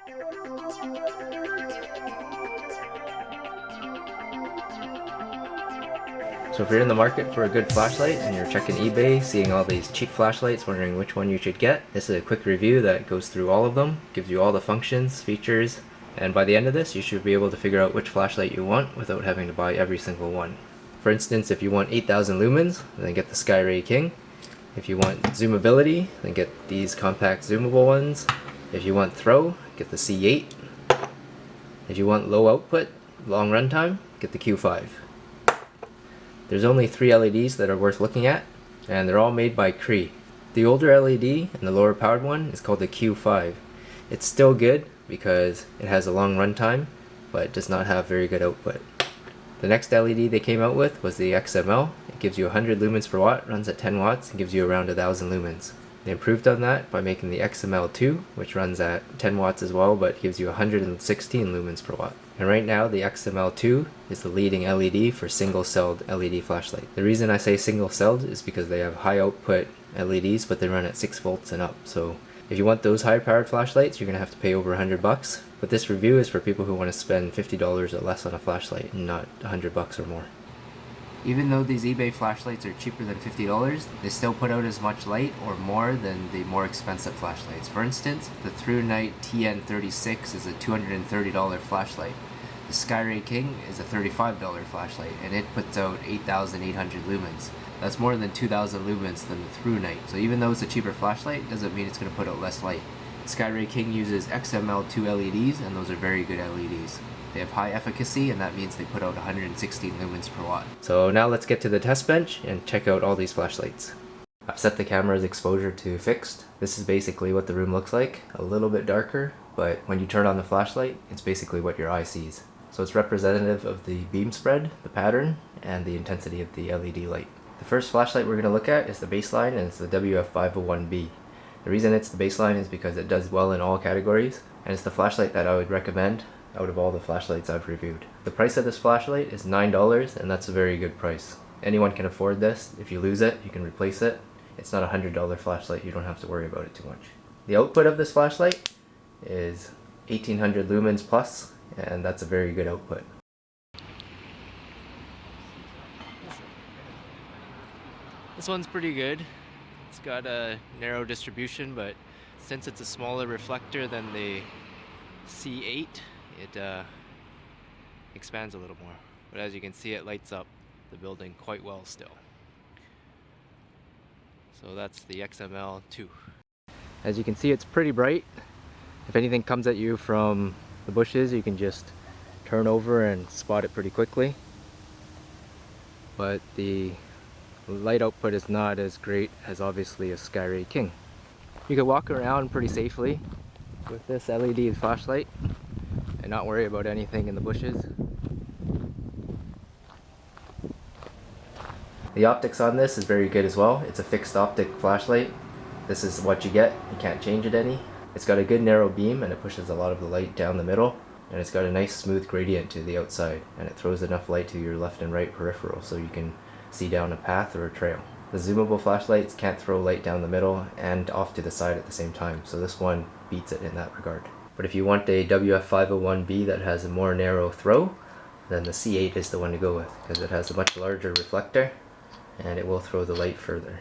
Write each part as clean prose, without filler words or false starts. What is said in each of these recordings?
So if you're in the market for a good flashlight and you're checking eBay, seeing all these cheap flashlights, wondering which one you should get, this is a quick review that goes through all of them, gives you all the functions, features, and by the end of this you should be able to figure out which flashlight you want without having to buy every single one. For instance, if you want 8000 lumens, then get the Skyray King. If you want zoomability, then get these compact zoomable ones. If you want throw, get the C8. If you want low output, long runtime, get the Q5. There's only 3 LEDs that are worth looking at, and they're all made by Cree. The older LED and the lower powered one is called the Q5. It's still good because it has a long runtime, but does not have very good output. The next LED they came out with was the XML. It gives you 100 lumens per watt, runs at 10 watts, and gives you around 1000 lumens. They improved on that by making the XML2, which runs at 10 watts as well, but gives you 116 lumens per watt. And right now the XML2 is the leading LED for single-celled LED flashlight. The reason I say single-celled is because they have high output LEDs, but they run at 6 volts and up. So if you want those high-powered flashlights, you're going to have to pay over $100. But this review is for people who want to spend $50 or less on a flashlight and not $100 or more. Even though these eBay flashlights are cheaper than $50, they still put out as much light or more than the more expensive flashlights. For instance, the ThruNite TN36 is a $230 flashlight. The Skyray King is a $35 flashlight, and it puts out 8800 lumens. That's more than 2000 lumens than the ThruNite. So even though it's a cheaper flashlight, doesn't mean it's going to put out less light. The Skyray King uses XML2 LEDs, and those are very good LEDs. They have high efficacy, and that means they put out 116 lumens per watt. So now let's get to the test bench and check out all these flashlights. I've set the camera's exposure to fixed. This is basically what the room looks like, a little bit darker, but when you turn on the flashlight, it's basically what your eye sees. So it's representative of the beam spread, the pattern, and the intensity of the LED light. The first flashlight we're going to look at is the baseline, and it's the WF-501B. The reason it's the baseline is because it does well in all categories, and it's the flashlight that I would recommend out of all the flashlights I've reviewed. The price of this flashlight is $9, and that's a very good price. Anyone can afford this. If you lose it, you can replace it. It's not a $100 flashlight, you don't have to worry about it too much. The output of this flashlight is 1800 lumens plus, and that's a very good output. This one's pretty good. It's got a narrow distribution, but since it's a smaller reflector than the C8, it expands a little more. But as you can see, it lights up the building quite well still. So that's the XML2. As you can see, it's pretty bright. If anything comes at you from the bushes, you can just turn over and spot it pretty quickly. But the light output is not as great as obviously a Skyray King. You can walk around pretty safely with this LED flashlight and not worry about anything in the bushes. The optics on this is very good as well. It's a fixed optic flashlight. This is what you get. You can't change it any. It's got a good narrow beam, and it pushes a lot of the light down the middle, and it's got a nice smooth gradient to the outside, and it throws enough light to your left and right peripheral so you can see down a path or a trail. The zoomable flashlights can't throw light down the middle and off to the side at the same time, so this one beats it in that regard. But if you want a WF-501B that has a more narrow throw, then the C8 is the one to go with, because it has a much larger reflector and it will throw the light further.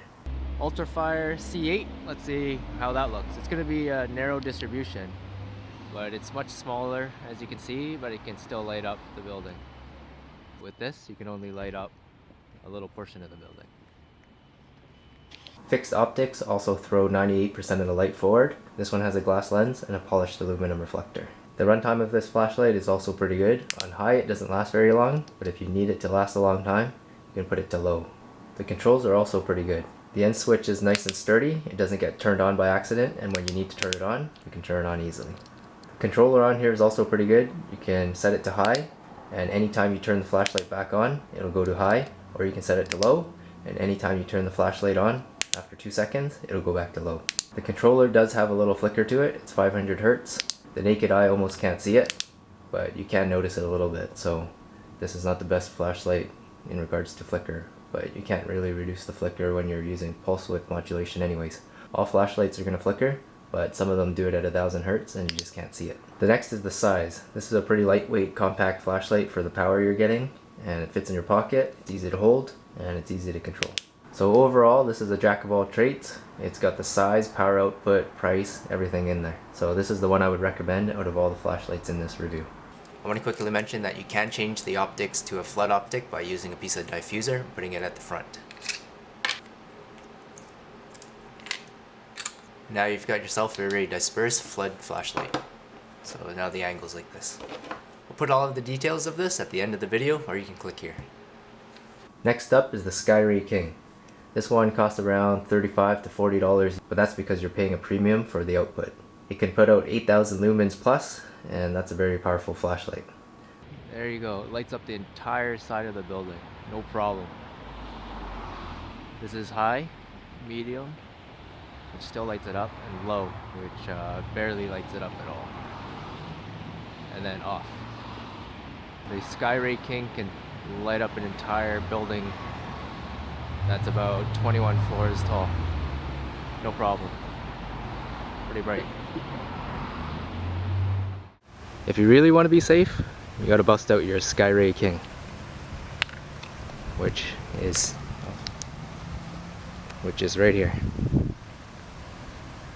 Ultrafire C8, let's see how that looks. It's going to be a narrow distribution, but it's much smaller as you can see, but it can still light up the building. With this, you can only light up a little portion of the building. Fixed optics also throw 98% of the light forward. This one has a glass lens and a polished aluminum reflector. The runtime of this flashlight is also pretty good. On high it doesn't last very long, but if you need it to last a long time, you can put it to low. The controls are also pretty good. The end switch is nice and sturdy. It doesn't get turned on by accident, and when you need to turn it on, you can turn it on easily. The controller on here is also pretty good. You can set it to high, and anytime you turn the flashlight back on, it'll go to high, or you can set it to low, and anytime you turn the flashlight on, after 2 seconds, it'll go back to low. The controller does have a little flicker to it. It's 500 Hertz. The naked eye almost can't see it, but you can notice it a little bit. So this is not the best flashlight in regards to flicker, but you can't really reduce the flicker when you're using pulse width modulation anyways. All flashlights are going to flicker, but some of them do it at 1000 hertz and you just can't see it. The next is the size. This is a pretty lightweight compact flashlight for the power you're getting, and it fits in your pocket, it's easy to hold, and it's easy to control. So overall, this is a jack of all trades. It's got the size, power output, price, everything in there. So this is the one I would recommend out of all the flashlights in this review. I want to quickly mention that you can change the optics to a flood optic by using a piece of diffuser, putting it at the front. Now you've got yourself a very dispersed flood flashlight. So now the angle's like this. We'll put all of the details of this at the end of the video, or you can click here. Next up is the Skyray King. This one costs around $35 to $40, but that's because you're paying a premium for the output. It can put out 8,000 lumens plus, and that's a very powerful flashlight. There you go, it lights up the entire side of the building, no problem. This is high, medium, which still lights it up, and low, which barely lights it up at all. And then off. The Skyray King can light up an entire building that's about 21 floors tall. No problem. Pretty bright. If you really want to be safe, you gotta bust out your Skyray King, which is right here.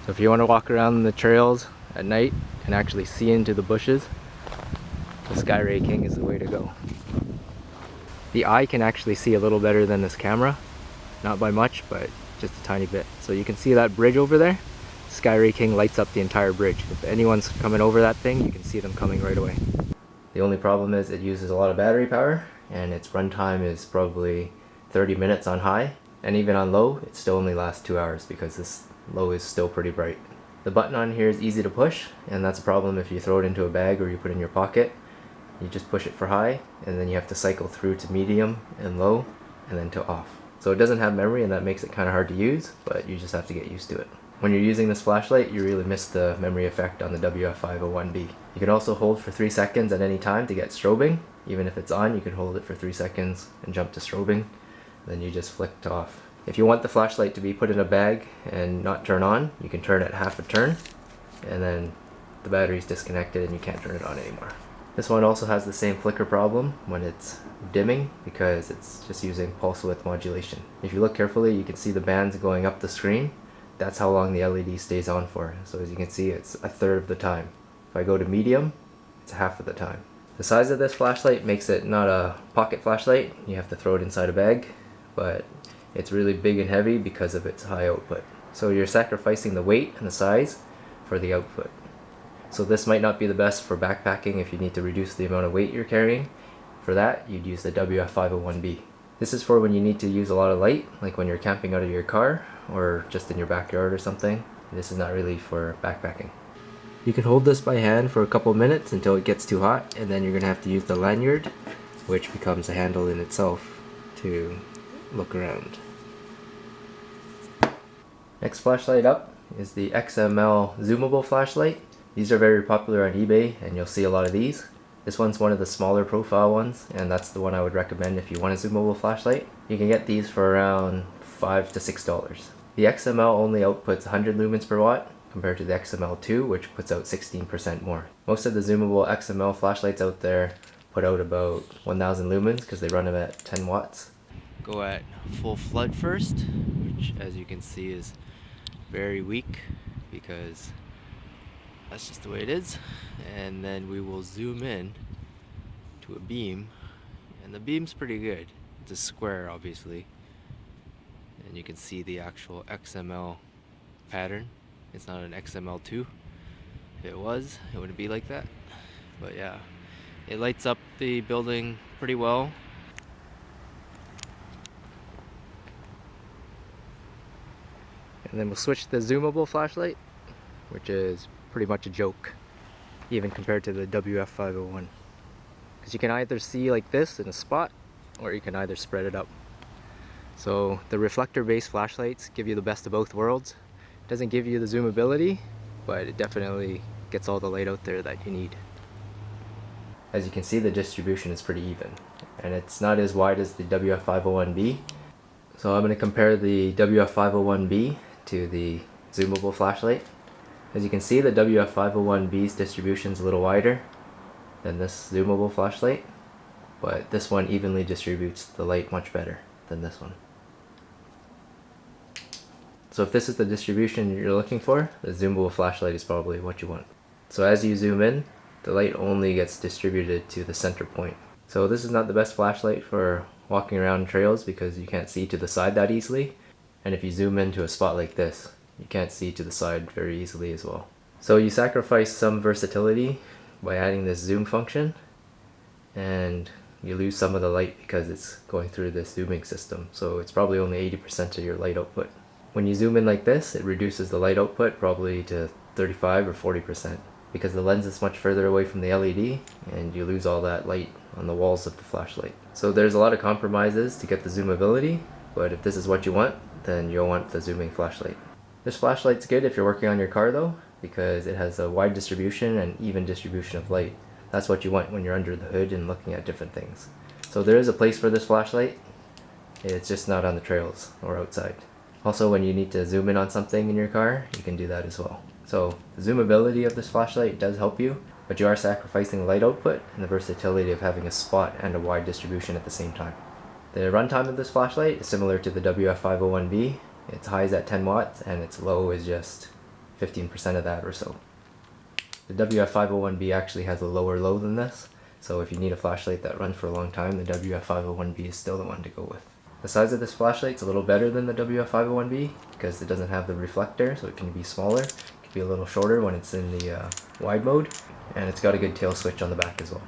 So if you want to walk around the trails at night and actually see into the bushes, the Skyray King is the way to go. The eye can actually see a little better than this camera. Not by much, but just a tiny bit. So you can see that bridge over there. Skyray King lights up the entire bridge. If anyone's coming over that thing, you can see them coming right away. The only problem is it uses a lot of battery power, and its runtime is probably 30 minutes on high, and even on low, it still only lasts 2 hours because this low is still pretty bright. The button on here is easy to push, and that's a problem if you throw it into a bag or you put it in your pocket. You just push it for high, and then you have to cycle through to medium and low, and then to off. So it doesn't have memory, and that makes it kind of hard to use, but you just have to get used to it. When you're using this flashlight, you really miss the memory effect on the WF-501B. You can also hold for 3 seconds at any time to get strobing. Even if it's on, you can hold it for 3 seconds and jump to strobing. Then you just flick to off. If you want the flashlight to be put in a bag and not turn on, you can turn it half a turn, and then the battery's disconnected and you can't turn it on anymore. This one also has the same flicker problem when it's dimming because it's just using pulse width modulation. If you look carefully, you can see the bands going up the screen. That's how long the LED stays on for. So as you can see, it's a third of the time. If I go to medium, it's half of the time. The size of this flashlight makes it not a pocket flashlight. You have to throw it inside a bag, but it's really big and heavy because of its high output. So you're sacrificing the weight and the size for the output. So this might not be the best for backpacking if you need to reduce the amount of weight you're carrying. For that, you'd use the WF-501B. This is for when you need to use a lot of light, like when you're camping out of your car or just in your backyard or something. This is not really for backpacking. You can hold this by hand for a couple minutes until it gets too hot, and then you're going to have to use the lanyard, which becomes a handle in itself to look around. Next flashlight up is the XML zoomable flashlight. These are very popular on eBay, and you'll see a lot of these. This one's one of the smaller profile ones, and that's the one I would recommend if you want a zoomable flashlight. You can get these for around $5 to $6. The XML only outputs 100 lumens per watt compared to the XML2, which puts out 16% more. Most of the zoomable XML flashlights out there put out about 1000 lumens because they run them at 10 watts. Go at full flood first, which as you can see is very weak because that's just the way it is. And then we will zoom in to a beam, and the beam's pretty good. It's a square obviously, and you can see the actual XML pattern. It's not an XML2. If it was, it wouldn't be like that. But yeah, it lights up the building pretty well. And then we'll switch to the zoomable flashlight, which is pretty much a joke, even compared to the WF-501. Because you can either see like this in a spot, or you can either spread it up. So the reflector-based flashlights give you the best of both worlds. It doesn't give you the zoomability, but it definitely gets all the light out there that you need. As you can see, the distribution is pretty even, and it's not as wide as the WF-501B. So I'm going to compare the WF-501B to the zoomable flashlight. As you can see, the WF-501B's distribution is a little wider than this zoomable flashlight, but this one evenly distributes the light much better than this one. So if this is the distribution you're looking for, the zoomable flashlight is probably what you want. So as you zoom in, the light only gets distributed to the center point. So this is not the best flashlight for walking around trails because you can't see to the side that easily. And if you zoom into a spot like this, you can't see to the side very easily as well. So you sacrifice some versatility by adding this zoom function, and you lose some of the light because it's going through this zooming system. So it's probably only 80% of your light output. When you zoom in like this, it reduces the light output probably to 35 or 40% because the lens is much further away from the LED and you lose all that light on the walls of the flashlight. So there's a lot of compromises to get the zoomability, but if this is what you want, then you'll want the zooming flashlight. This flashlight's good if you're working on your car though, because it has a wide distribution and even distribution of light. That's what you want when you're under the hood and looking at different things. So there is a place for this flashlight, it's just not on the trails or outside. Also, when you need to zoom in on something in your car, you can do that as well. So the zoomability of this flashlight does help you, but you are sacrificing light output and the versatility of having a spot and a wide distribution at the same time. The runtime of this flashlight is similar to the WF-501B. Its high is at 10 watts and its low is just 15% of that or so. The WF-501B actually has a lower low than this, so if you need a flashlight that runs for a long time, the WF-501B is still the one to go with. The size of this flashlight is a little better than the WF-501B because it doesn't have the reflector, so it can be smaller. It can be a little shorter when it's in the wide mode, and it's got a good tail switch on the back as well.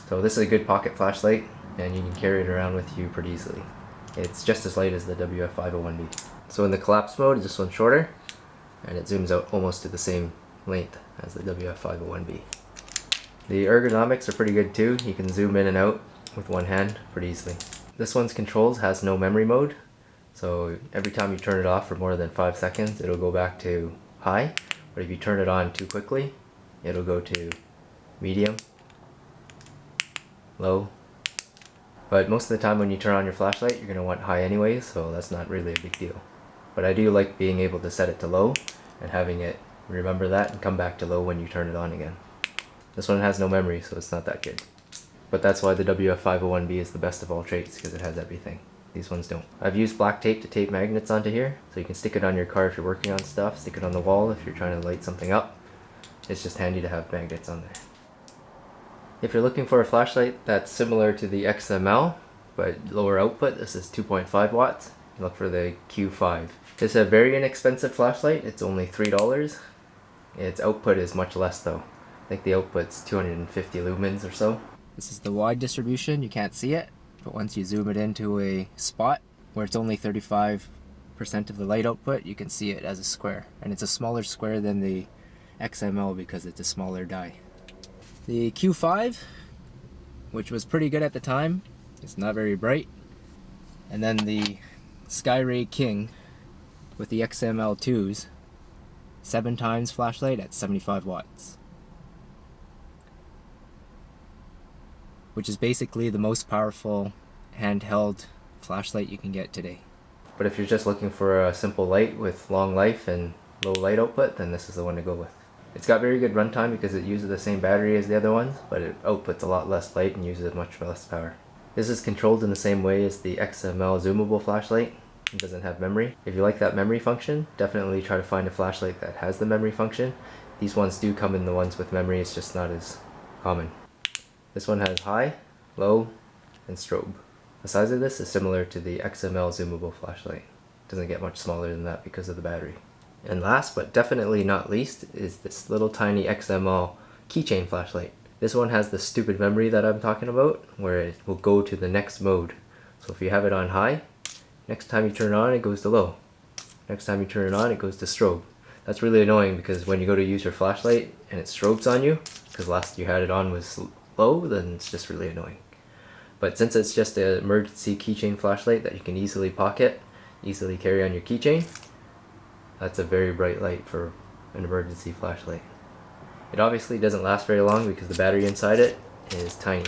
So this is a good pocket flashlight, and you can carry it around with you pretty easily. It's just as light as the WF-501B. So in the collapse mode, this one's shorter, and it zooms out almost to the same length as the WF-501B. The ergonomics are pretty good too. You can zoom in and out with one hand pretty easily. This one's controls has no memory mode, so every time you turn it off for more than 5 seconds, it'll go back to high, but if you turn it on too quickly, it'll go to medium, low. But most of the time when you turn on your flashlight, you're going to want high anyways, so that's not really a big deal. But I do like being able to set it to low and having it remember that and come back to low when you turn it on again. This one has no memory, so it's not that good. But that's why the WF-501B is the best of all traits, because it has everything. These ones don't. I've used black tape to tape magnets onto here, so you can stick it on your car if you're working on stuff, stick it on the wall if you're trying to light something up. It's just handy to have magnets on there. If you're looking for a flashlight that's similar to the XML, but lower output, this is 2.5 watts, look for the Q5. This is a very inexpensive flashlight, it's only $3. Its output is much less though. I think the output's 250 lumens or so. This is the wide distribution, you can't see it, but once you zoom it into a spot where it's only 35% of the light output, you can see it as a square. And it's a smaller square than the XML because it's a smaller die. The Q5, which was pretty good at the time, it's not very bright. And then the Skyray King with the XML2s, 7 times flashlight at 75 watts. Which is basically the most powerful handheld flashlight you can get today. But if you're just looking for a simple light with long life and low light output, then this is the one to go with. It's got very good runtime because it uses the same battery as the other ones, but it outputs a lot less light and uses much less power. This is controlled in the same way as the XML zoomable flashlight. It doesn't have memory. If you like that memory function, definitely try to find a flashlight that has the memory function. These ones do come in the ones with memory, it's just not as common. This one has high, low, and strobe. The size of this is similar to the XML zoomable flashlight. It doesn't get much smaller than that because of the battery. And last but definitely not least is this little tiny XML keychain flashlight. This one has the stupid memory that I'm talking about, where it will go to the next mode. So if you have it on high, next time you turn it on it goes to low. Next time you turn it on it goes to strobe. That's really annoying because when you go to use your flashlight and it strobes on you, because last you had it on was low, then it's just really annoying. But since it's just an emergency keychain flashlight that you can easily pocket, easily carry on your keychain, that's a very bright light for an emergency flashlight. It obviously doesn't last very long because the battery inside it is tiny.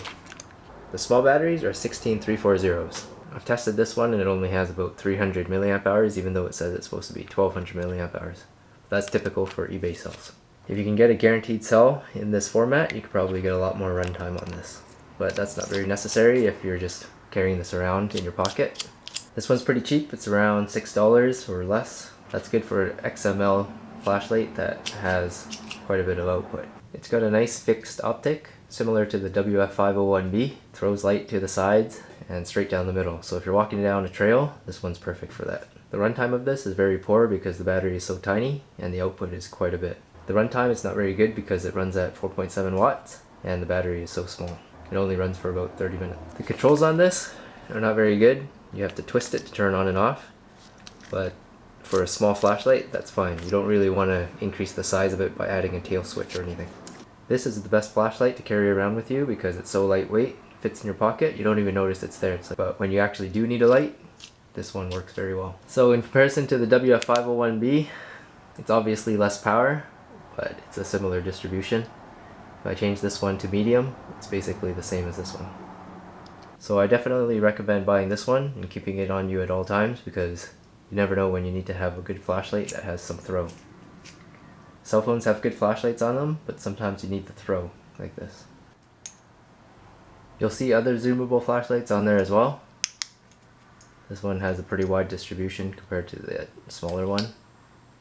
The small batteries are 16340s. I've tested this one and it only has about 300 milliamp hours, even though it says it's supposed to be 1200 milliamp hours. That's typical for eBay cells. If you can get a guaranteed cell in this format, you could probably get a lot more runtime on this. But that's not very necessary if you're just carrying this around in your pocket. This one's pretty cheap, it's around $6 or less. That's good for an XML flashlight that has quite a bit of output. It's got a nice fixed optic, similar to the WF-501B. Throws light to the sides and straight down the middle. So if you're walking down a trail, this one's perfect for that. The runtime of this is very poor because the battery is so tiny and the output is quite a bit. The runtime is not very good because it runs at 4.7 watts and the battery is so small. It only runs for about 30 minutes. The controls on this are not very good. You have to twist it to turn on and off, but for a small flashlight, that's fine. You don't really want to increase the size of it by adding a tail switch or anything. This is the best flashlight to carry around with you because it's so lightweight, fits in your pocket, you don't even notice it's there. But when you actually do need a light, this one works very well. So in comparison to the WF-501B, it's obviously less power, but it's a similar distribution. If I change this one to medium, it's basically the same as this one. So I definitely recommend buying this one and keeping it on you at all times because you never know when you need to have a good flashlight that has some throw. Cell phones have good flashlights on them, but sometimes you need the throw, like this. You'll see other zoomable flashlights on there as well. This one has a pretty wide distribution compared to the smaller one,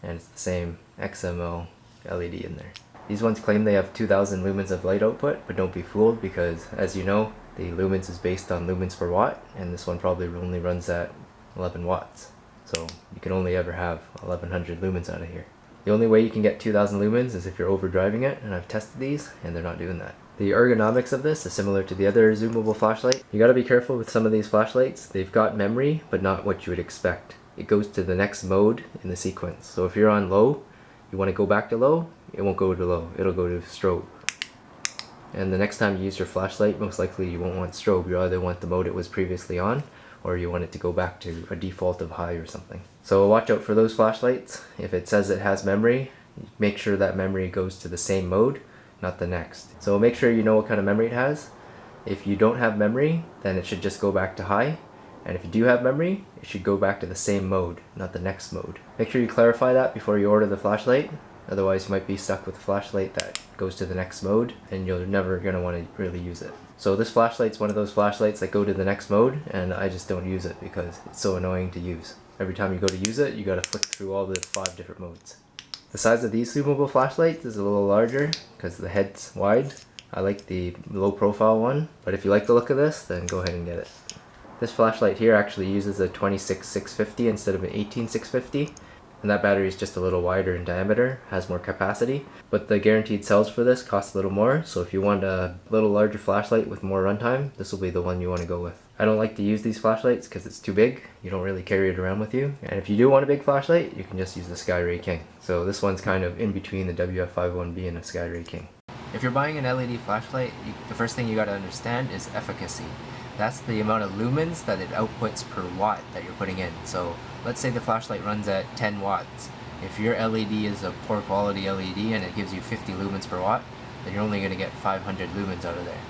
and it's the same XML LED in there. These ones claim they have 2000 lumens of light output, but don't be fooled because, as you know, the lumens is based on lumens per watt, and this one probably only runs at 11 watts. So you can only ever have 1100 lumens out of here. The only way you can get 2000 lumens is if you're overdriving it, and I've tested these, and they're not doing that. The ergonomics of this is similar to the other zoomable flashlight. You gotta be careful with some of these flashlights. They've got memory, but not what you would expect. It goes to the next mode in the sequence. So if you're on low, you want to go back to low, it won't go to low, it'll go to strobe. And the next time you use your flashlight, most likely you won't want strobe. You either want the mode it was previously on, or you want it to go back to a default of high or something. So watch out for those flashlights. If it says it has memory, make sure that memory goes to the same mode, not the next. So make sure you know what kind of memory it has. If you don't have memory, then it should just go back to high. And if you do have memory, it should go back to the same mode, not the next mode. Make sure you clarify that before you order the flashlight. Otherwise you might be stuck with a flashlight that goes to the next mode and you're never going to want to really use it. So this flashlight's one of those flashlights that go to the next mode, and I just don't use it because it's so annoying to use. Every time you go to use it, you gotta flick through all the 5 different modes. The size of these zoomable flashlights is a little larger because the head's wide. I like the low profile one, but if you like the look of this, then go ahead and get it. This flashlight here actually uses a 26650 instead of an 18650. And that battery is just a little wider in diameter, has more capacity, but the guaranteed cells for this cost a little more, so if you want a little larger flashlight with more runtime, this will be the one you want to go with. I don't like to use these flashlights because it's too big, you don't really carry it around with you, and if you do want a big flashlight, you can just use the Skyray King. So this one's kind of in between the WF-501B and a Skyray King. If you're buying an LED flashlight, the first thing you gotta understand is efficacy. That's the amount of lumens that it outputs per watt that you're putting in. So let's say the flashlight runs at 10 watts. If your LED is a poor quality LED and it gives you 50 lumens per watt, then you're only going to get 500 lumens out of there.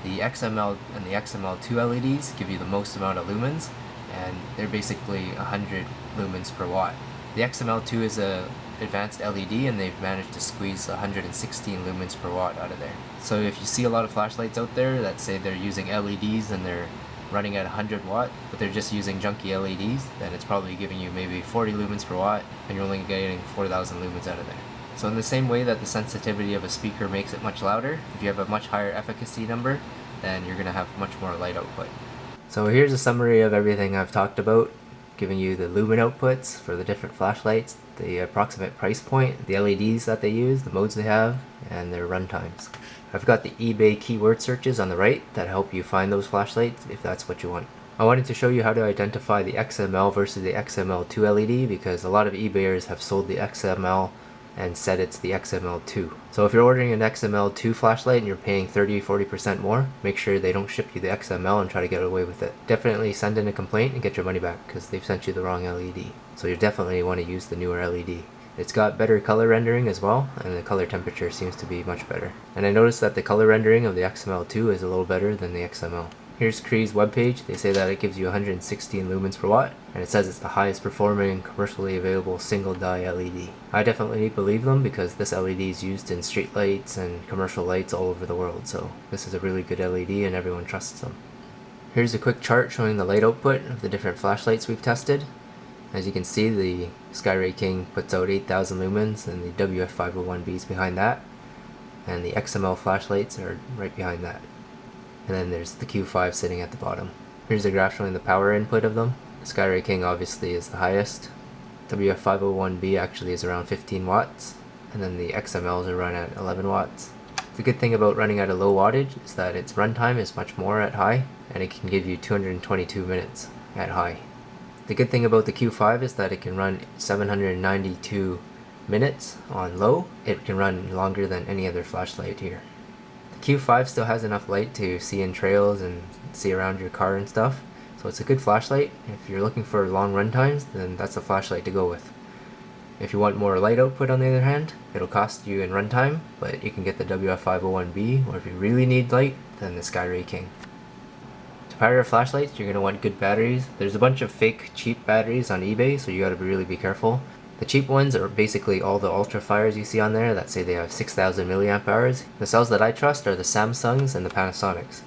The XML and the XML2 LEDs give you the most amount of lumens, and they're basically 100 lumens per watt. The XML2 is a advanced LED, and they've managed to squeeze 116 lumens per watt out of there. So if you see a lot of flashlights out there that say they're using LEDs and they're running at 100 watt, but they're just using junky LEDs, then it's probably giving you maybe 40 lumens per watt, and you're only getting 4,000 lumens out of there. So in the same way that the sensitivity of a speaker makes it much louder, if you have a much higher efficacy number, then you're going to have much more light output. So here's a summary of everything I've talked about, giving you the lumen outputs for the different flashlights, the approximate price point, the LEDs that they use, the modes they have, and their run times. I've got the eBay keyword searches on the right that help you find those flashlights if that's what you want. I wanted to show you how to identify the XML versus the XML2 LED because a lot of eBayers have sold the XML and said it's the XML2. So if you're ordering an XML2 flashlight and you're paying 30-40% more, make sure they don't ship you the XML and try to get away with it. Definitely send in a complaint and get your money back because they've sent you the wrong LED. So you definitely want to use the newer LED. It's got better color rendering as well, and the color temperature seems to be much better. And I noticed that the color rendering of the XML2 is a little better than the XML. Here's Cree's webpage. They say that it gives you 116 lumens per watt, and it says it's the highest performing commercially available single die LED. I definitely believe them because this LED is used in street lights and commercial lights all over the world, so this is a really good LED and everyone trusts them. Here's a quick chart showing the light output of the different flashlights we've tested. As you can see, the Skyray King puts out 8,000 lumens and the WF-501B is behind that, and the XML flashlights are right behind that. And then there's the Q5 sitting at the bottom. Here's a graph showing the power input of them. The Skyray King obviously is the highest. WF-501B actually is around 15 watts, and then the XMLs are run at 11 watts. The good thing about running at a low wattage is that its runtime is much more at high, and it can give you 222 minutes at high. The good thing about the Q5 is that it can run 792 minutes on low. It can run longer than any other flashlight here. The Q5 still has enough light to see in trails and see around your car and stuff, so it's a good flashlight. If you're looking for long run times, then that's the flashlight to go with. If you want more light output, on the other hand, it'll cost you in runtime, but you can get the WF-501B, or if you really need light, then the Skyray King. To power your flashlights, you're going to want good batteries. There's a bunch of fake cheap batteries on eBay, so you gotta really be careful. The cheap ones are basically all the Ultrafires you see on there that say they have 6,000 milliamp hours. The cells that I trust are the Samsungs and the Panasonics.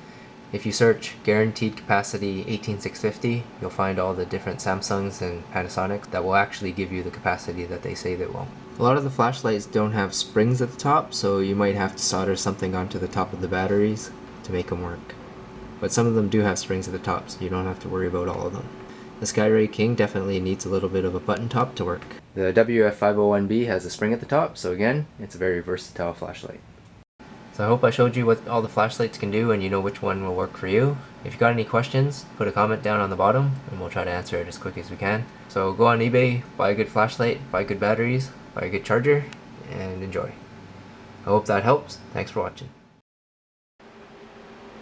If you search guaranteed capacity 18650, you'll find all the different Samsungs and Panasonics that will actually give you the capacity that they say they will. A lot of the flashlights don't have springs at the top, so you might have to solder something onto the top of the batteries to make them work. But some of them do have springs at the top, so you don't have to worry about all of them. The Skyray King definitely needs a little bit of a button top to work. The WF-501B has a spring at the top, so again, it's a very versatile flashlight. So I hope I showed you what all the flashlights can do and you know which one will work for you. If you got any questions, put a comment down on the bottom and we'll try to answer it as quick as we can. So go on eBay, buy a good flashlight, buy good batteries, buy a good charger, and enjoy. I hope that helps. Thanks for watching.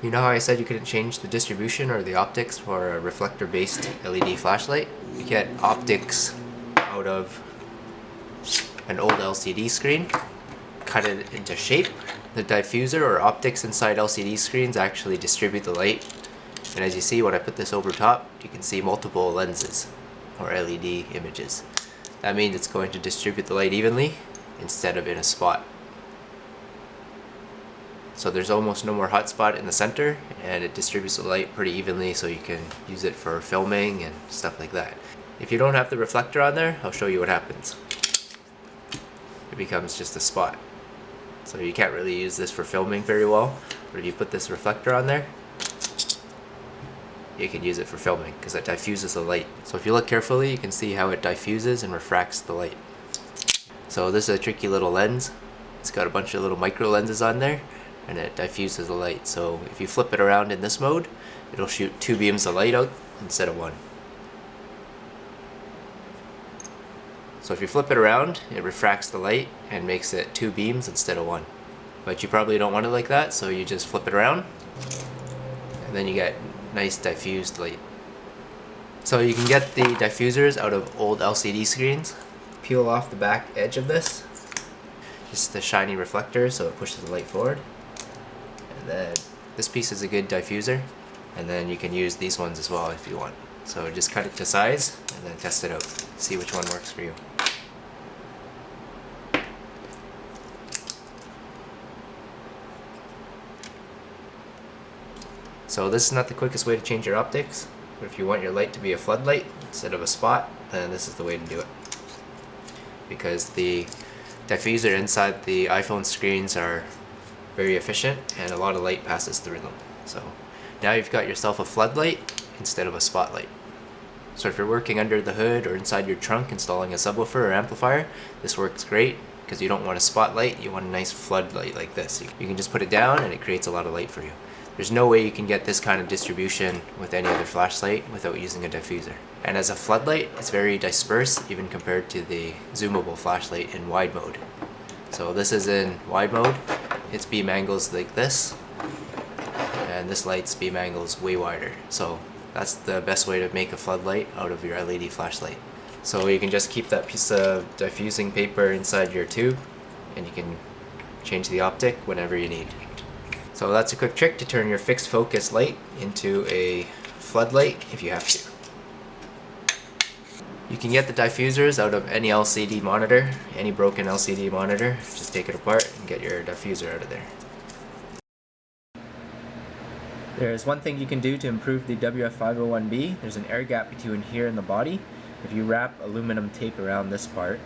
You know how I said you couldn't change the distribution or the optics for a reflector-based LED flashlight? You get optics out of an old LCD screen, cut it into shape. The diffuser or optics inside LCD screens actually distribute the light, and as you see when I put this over top, you can see multiple lenses or LED images. That means it's going to distribute the light evenly instead of in a spot. So there's almost no more hot spot in the center, and it distributes the light pretty evenly so you can use it for filming and stuff like that. If you don't have the reflector on there, I'll show you what happens. It becomes just a spot. So you can't really use this for filming very well, but if you put this reflector on there, you can use it for filming because it diffuses the light. So if you look carefully, you can see how it diffuses and refracts the light. So this is a tricky little lens. It's got a bunch of little micro lenses on there, and it diffuses the light. So if you flip it around in this mode, it'll shoot 2 beams of light out instead of 1. So if you flip it around, it refracts the light and makes it 2 beams instead of 1. But you probably don't want it like that, so you just flip it around, and then you get nice diffused light. So you can get the diffusers out of old LCD screens. Peel off the back edge of this. Just the shiny reflector, so it pushes the light forward. And then this piece is a good diffuser, and then you can use these ones as well if you want. So just cut it to size and then test it out. See which one works for you. So this is not the quickest way to change your optics, but if you want your light to be a floodlight instead of a spot, then this is the way to do it. Because the diffuser inside the iPhone screens are very efficient and a lot of light passes through them. So now you've got yourself a floodlight instead of a spotlight. So if you're working under the hood or inside your trunk installing a subwoofer or amplifier, this works great because you don't want a spotlight, you want a nice floodlight like this. You can just put it down and it creates a lot of light for you. There's no way you can get this kind of distribution with any other flashlight without using a diffuser. And as a floodlight, it's very dispersed even compared to the zoomable flashlight in wide mode. So this is in wide mode, its beam angles like this, and this light's beam angles way wider. So that's the best way to make a floodlight out of your LED flashlight. So you can just keep that piece of diffusing paper inside your tube, and you can change the optic whenever you need. So that's a quick trick to turn your fixed focus light into a floodlight if you have to. You can get the diffusers out of any LCD monitor, any broken LCD monitor. Just take it apart and get your diffuser out of there. There's one thing you can do to improve the WF-501B. There's an air gap between here and the body. If you wrap aluminum tape around this part,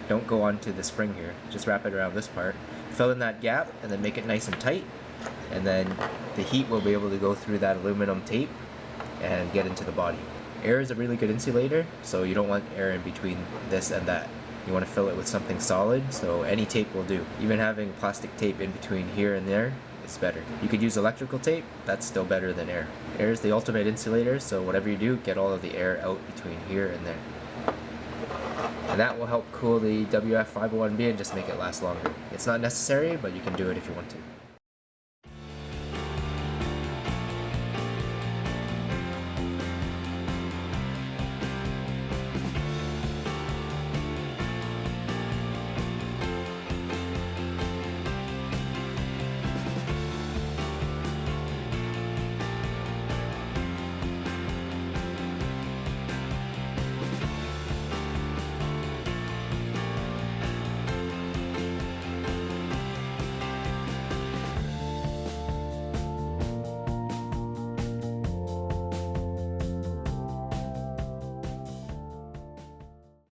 don't go onto the spring here, just wrap it around this part, fill in that gap and then make it nice and tight, and then the heat will be able to go through that aluminum tape and get into the body. Air is a really good insulator, so you don't want air in between this and that. You want to fill it with something solid, so any tape will do. Even having plastic tape in between here and there is better. You could use electrical tape, that's still better than air. Air is the ultimate insulator, so whatever you do, get all of the air out between here and there. And that will help cool the WF-501B and just make it last longer. It's not necessary, but you can do it if you want to.